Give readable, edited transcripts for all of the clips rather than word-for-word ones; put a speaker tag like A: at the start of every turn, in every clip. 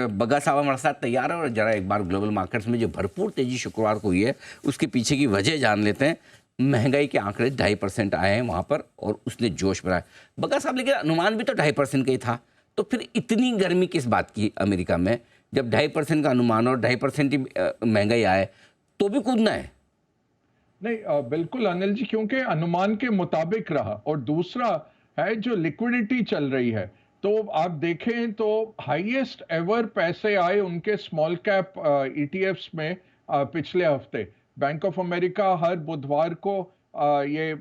A: बग्गा साहब हमारे साथ तैयार है और जरा एक बार ग्लोबल मार्केट्स में जो भरपूर तेजी शुक्रवार को हुई है उसके पीछे की वजह जान लेते हैं। महंगाई के आंकड़े 2.5% आए हैं वहाँ पर और उसने जोश बढ़ाया। बग्गा साहब लेकिन अनुमान भी तो 2.5% का ही था, तो फिर इतनी गर्मी किस बात की अमेरिका में, जब 2.5% का अनुमान और 2.5% ही महंगाई आए तो भी कूदना है?
B: नहीं, बिल्कुल अनिल जी, क्योंकि अनुमान के मुताबिक रहा। और दूसरा है जो लिक्विडिटी चल रही है, तो आप देखें तो हाईएस्ट एवर पैसे आए उनके स्मॉल कैप ईटीएफ्स में पिछले हफ्ते। बैंक ऑफ अमेरिका हर बुधवार को ये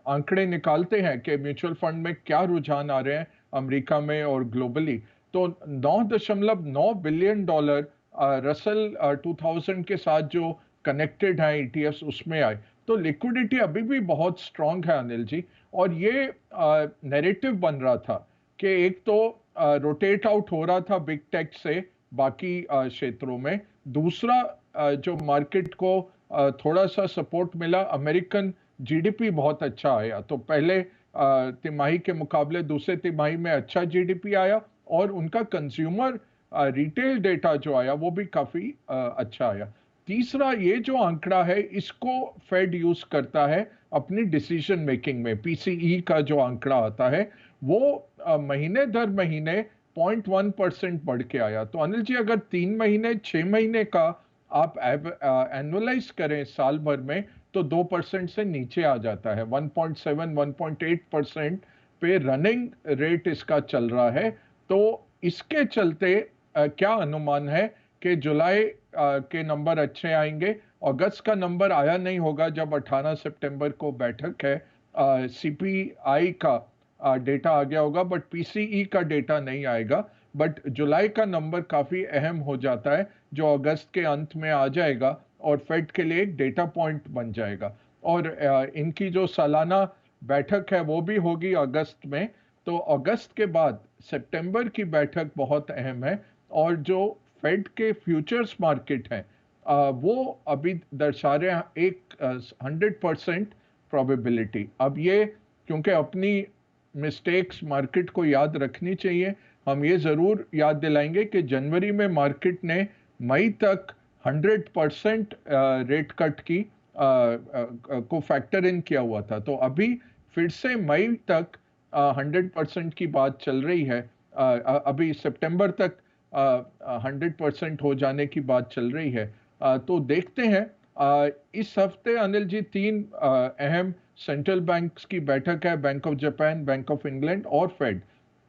B: आंकड़े निकालते हैं कि म्यूचुअल फंड में क्या रुझान आ रहे हैं अमेरिका में और ग्लोबली। तो 9.9 बिलियन डॉलर रसल 2000 के साथ जो कनेक्टेड हैं ईटीएफ्स उसमें आए। तो लिक्विडिटी अभी भी बहुत स्ट्रांग है अनिल जी। और ये नैरेटिव बन रहा था कि एक तो रोटेट आउट हो रहा था बिग टेक से बाकी क्षेत्रों में, दूसरा जो मार्केट को थोड़ा सा सपोर्ट मिला, अमेरिकन जीडीपी बहुत अच्छा आया। तो पहले तिमाही के मुकाबले दूसरे तिमाही में अच्छा जीडीपी आया और उनका कंज्यूमर रिटेल डेटा जो आया वो भी काफी अच्छा आया। तीसरा, ये जो आंकड़ा है इसको फेड यूज करता है अपनी डिसीजन मेकिंग में। पीसीई का जो आंकड़ा आता है वो महीने दर महीने 0.1% बढ़ के आया। तो अनिल जी, अगर 3 महीने 6 महीने का आप एनुअलाइज करें साल भर में, तो 2% से नीचे आ जाता है। 1.7 1.8% पे रनिंग रेट इसका चल रहा है। तो इसके चलते क्या अनुमान है कि जुलाई के नंबर अच्छे आएंगे। अगस्त का नंबर आया नहीं होगा, जब 18 सितंबर को बैठक है। सीपीआई का डेटा आ गया होगा, बट पीसीई का डेटा नहीं आएगा। बट जुलाई का नंबर काफी अहम हो जाता है जो अगस्त के अंत में आ जाएगा और फेड के लिए एक डेटा पॉइंट बन जाएगा। और इनकी जो सालाना बैठक है वो भी होगी अगस्त में। तो अगस्त के बाद सितंबर की बैठक बहुत अहम है। और जो फेड के फ्यूचर्स मार्केट हैं वो अभी दर्शा रहे हैं एक 100% प्रोबेबिलिटी। अब ये, क्योंकि अपनी मिस्टेक्स मार्केट को याद रखनी चाहिए, हम ये जरूर याद दिलाएंगे कि जनवरी में मार्केट ने मई तक 100% रेट कट की को फैक्टर इन किया हुआ था। तो अभी फिर से मई तक 100% की बात चल रही है। अभी सितंबर तक 100% हो जाने की बात चल रही है। तो देखते हैं। इस हफ्ते अनिल जी 3 अहम सेंट्रल बैंक्स की बैठक है, bank of Japan, bank of England और फेड।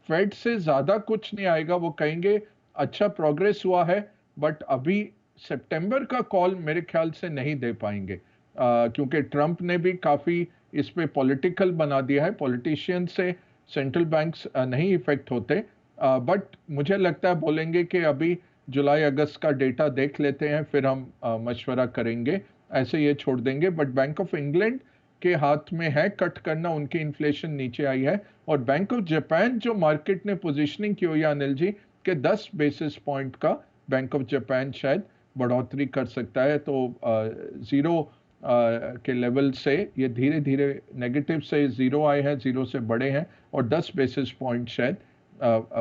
B: फेड से ज्यादा कुछ नहीं आएगा। वो कहेंगे अच्छा प्रोग्रेस हुआ है, बट अभी सितंबर का कॉल मेरे ख्याल से नहीं दे पाएंगे, क्योंकि ट्रंप ने भी काफी इस पे पॉलिटिकल बना दिया है। पॉलिटिशियन से सेंट्रल बैंक्स नहीं इफेक्ट होते। बट मुझे लगता है बोलेंगे कि अभी जुलाई अगस्त का डेटा देख लेते हैं, फिर हम मशवरा करेंगे। ऐसे ये छोड़ देंगे। बट बैंक ऑफ इंग्लैंड के हाथ में है कट करना, उनकी इन्फ्लेशन नीचे आई है। और बैंक ऑफ जापान जो मार्केट ने पोजीशनिंग की हुई है अनिल जी, के 10 बेसिस पॉइंट का बैंक ऑफ जापान शायद बढ़ोतरी कर सकता है। तो जीरो के लेवल से ये धीरे धीरे नेगेटिव से जीरो आए हैं, जीरो से बढ़े हैं, और 10 बेसिस पॉइंट शायद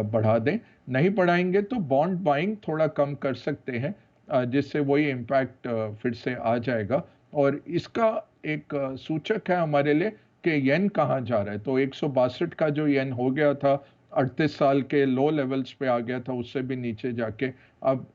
B: बढ़ा दें। नहीं बढ़ाएंगे तो बॉन्ड बाइंग थोड़ा कम कर सकते हैं, जिससे वही इम्पैक्ट फिर से आ जाएगा। और इसका एक सूचक है हमारे लिए कि येन कहाँ जा रहा है। तो 162 का जो येन हो गया था, 38 साल के लो लेवल्स पे आ गया था, उससे भी नीचे जाके अब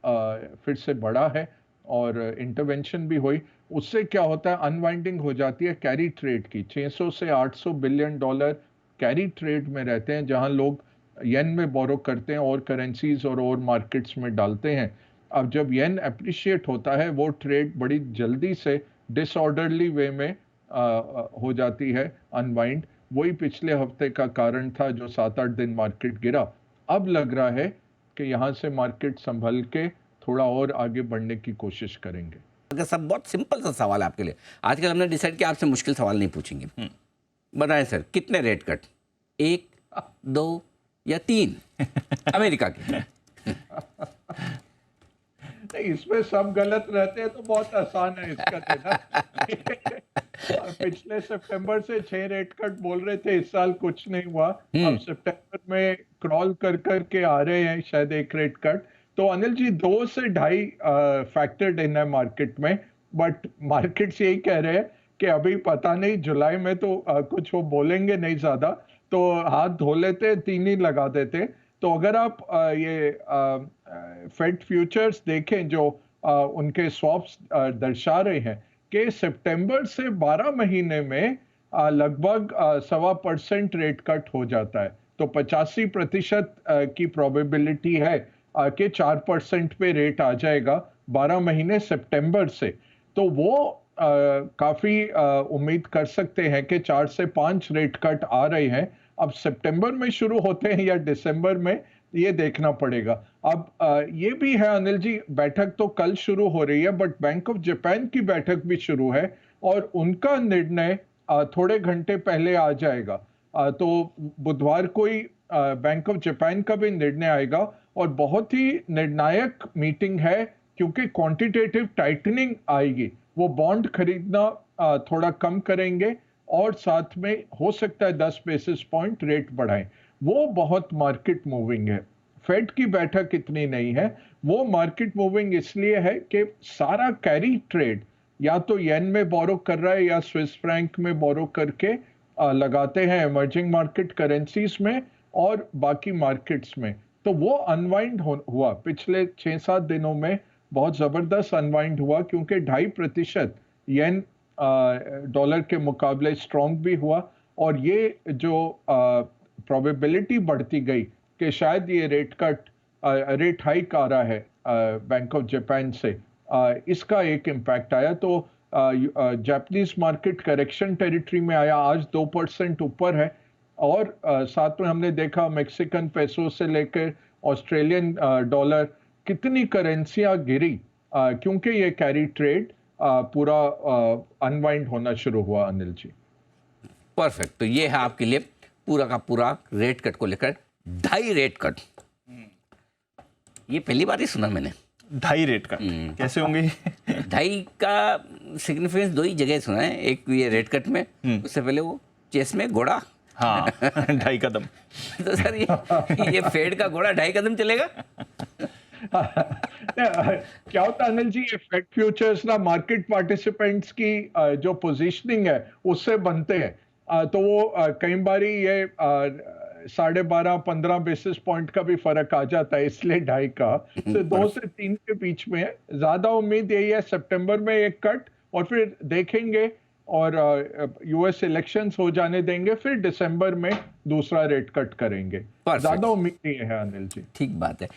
B: फिर से बढ़ा है और इंटरवेंशन भी हुई। उससे क्या होता है, अनवाइंडिंग हो जाती है कैरी ट्रेड की। 600 से 800 बिलियन डॉलर कैरी ट्रेड में रहते हैं, जहां लोग येन में बोरो करते हैं और करेंसीज और मार्केट्स में डालते हैं। अब जब येन अप्रिशिएट होता है, वो ट्रेड बड़ी जल्दी से डिसऑर्डरली वे में हो जाती है अनवाइंड। वही पिछले हफ्ते का कारण था जो 7-8 दिन मार्केट गिरा। अब लग रहा है कि यहाँ से मार्केट संभल के थोड़ा और आगे बढ़ने की कोशिश करेंगे।
A: अगर सब बहुत सिंपल सा सवाल है आपके लिए, आजकल हमने डिसाइड किया आपसे मुश्किल सवाल नहीं पूछेंगे। बताएं सर, कितने रेट कट, 1, 2 या 3 अमेरिका के?
B: नहीं, इसमें सब गलत रहते हैं तो बहुत आसान है इसका देना। पिछले सितंबर से 6 रेट कट बोल रहे थे, इस साल कुछ नहीं हुआ। अब सितंबर में क्रॉल कर के आ रहे हैं शायद एक रेट कट। तो अनिल जी 2 से 2.5 फैक्टर्ड इन है मार्केट में, बट मार्केट्स यही कह रहे हैं कि अभी पता नहीं, जुलाई में तो कुछ वो बोलेंगे नहीं ज्यादा, तो हाथ धो लेते, 3 ही लगा देते। तो अगर आप ये फेड फ्यूचर्स देखें जो उनके स्वैप्स दर्शा रहे हैं कि सितंबर से 12 महीने में लगभग 1.25% रेट कट हो जाता है, तो 85% की प्रोबेबिलिटी है कि 4% पे रेट आ जाएगा 12 महीने सितंबर से। तो वो काफी उम्मीद कर सकते हैं कि 4 से 5 रेट कट आ रहे हैं। अब सितंबर में शुरू होते हैं या दिसंबर में, ये देखना पड़ेगा। अब ये भी है अनिल जी, बैठक तो कल शुरू हो रही है, बट बैंक ऑफ जापान की बैठक भी शुरू है और उनका निर्णय थोड़े घंटे पहले आ जाएगा। तो बुधवार को ही बैंक ऑफ जापान का भी निर्णय आएगा और बहुत ही निर्णायक मीटिंग है, क्योंकि क्वांटिटेटिव टाइटनिंग आएगी। वो बॉन्ड खरीदना थोड़ा कम करेंगे और साथ में हो सकता है 10 बेसिस पॉइंट रेट बढ़ाएं। वो बहुत मार्केट मूविंग है। फेड की बैठक इतनी नहीं है, वो मार्केट मूविंग इसलिए है कि सारा कैरी ट्रेड या तो येन में बोरो कर रहा है या स्विस फ्रैंक में बोरो करके लगाते हैं इमर्जिंग मार्केट करेंसीज में और बाकी मार्केट्स में। तो वो अनवाइंड हुआ पिछले 6-7 दिनों में, बहुत जबरदस्त अनवाइंड हुआ, क्योंकि 2.5% येन डॉलर के मुकाबले स्ट्रॉन्ग भी हुआ और ये जो प्रोबेबिलिटी बढ़ती गई कि शायद ये रेट हाइक आ रहा है बैंक ऑफ जापान से, इसका एक इम्पैक्ट आया। तो जापानीज मार्केट करेक्शन टेरिटरी में आया, आज 2% ऊपर है। और साथ में हमने देखा मेक्सिकन पेसो से लेकर ऑस्ट्रेलियन डॉलर, कितनी करेंसियां गिरी क्योंकि ये कैरी ट्रेड पूरा अनवाइंड होना शुरू हुआ अनिल जी।
A: परफेक्ट। तो ये है आपके लिए पूरा का पूरा रेट कट को लेकर 2.5 रेट कट। ये पहली बार ही सुना मैंने,
C: 2.5 रेट कट कैसे होंगे?
A: 2.5 का सिग्निफिकेंस 2 ही जगह सुना है, एक ये रेट कट में, उससे पहले वो चेस में घोड़ा,
C: हाँ 2.5 कदम।
A: तो सर ये फेड का घोड़ा 2.5 कदम चलेगा?
B: क्या होता है अनिल जी, ये फेड फ्यूचर्स ना मार्केट पार्टिसिपेंट्स की जो पोजीशनिंग है उससे बनते हैं। तो वो कई बारी ये 12.5-15 बेसिस पॉइंट का भी फर्क आ जाता है, इसलिए 2.5 का। तो 2 से 3 के बीच में है। ज्यादा उम्मीद यही है सितंबर में एक कट और फिर देखेंगे, और यूएस इलेक्शंस हो जाने देंगे, फिर दिसंबर में दूसरा रेट कट करेंगे। ज्यादा उम्मीद नहीं है अनिल जी।
A: ठीक बात है।